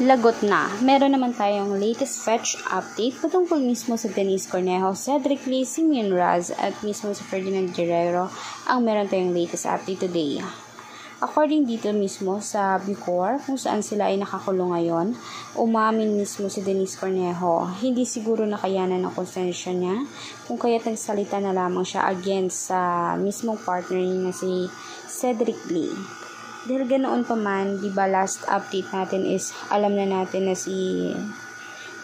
Lagot na. Meron naman tayong latest fetch update patungkol mismo sa Denise Cornejo, Cedric Lee, Simeon Raz at mismo sa Ferdinand Guerrero ang meron tayong latest update today. According dito mismo sa Bucor, kung saan sila ay nakakulong ngayon, umamin mismo si Denise Cornejo. Hindi siguro nakayanan ng konsensya niya kung kaya't nagsalita na lamang siya against sa mismong partner niya na si Cedric Lee. Dahil ganoon pa man, diba last update natin is alam na natin na si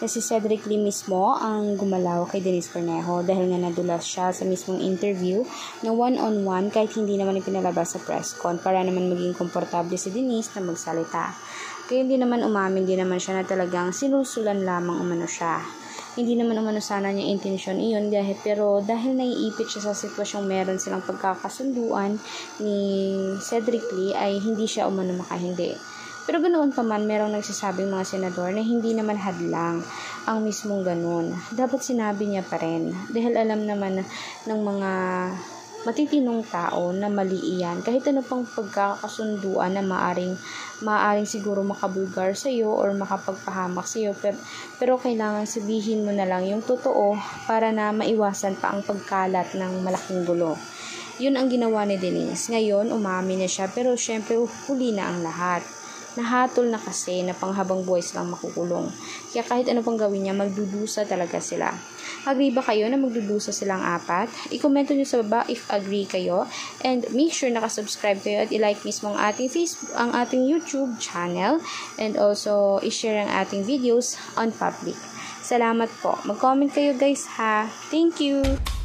Cedric Lee mismo ang gumalaw kay Denise Cornejo dahil nga nadulas siya sa mismong interview na one-on-one kahit hindi naman ipinalabas sa press con para naman maging komportable si Denise na magsalita. Kaya hindi naman umamin, din naman siya na talagang sinusulan lamang umano siya. Hindi naman umano sana niya intensyon iyon pero dahil naiipit siya sa sitwasyong meron silang pagkakasunduan ni Cedric Lee ay hindi siya umano makahindi. Pero ganoon pa man, merong nagsasabing mga senador na hindi naman hadlang ang mismong ganun. Dapat sinabi niya pa rin dahil alam naman ng mga matitinong tao na mali iyan. Kahit ano pang pagkakasunduan na maaring siguro makabulgar sa iyo or makapagpahamak sa iyo. Pero kailangan sabihin mo na lang yung totoo para na maiwasan pa ang pagkalat ng malaking gulo. Yun ang ginawa ni Denise. Ngayon, umamin na siya pero syempre huli na ang lahat. Nahatol na kasi na panghabang buhay silang makukulong. Kaya kahit ano pang gawin niya, magdudusa talaga sila. Agree ba kayo na magdudusa silang apat? I-komento nyo sa baba if agree kayo. And make sure nakasubscribe kayo at i-like mismo ang ating YouTube channel. And also, i-share ang ating videos on public. Salamat po. Mag-comment kayo guys ha. Thank you!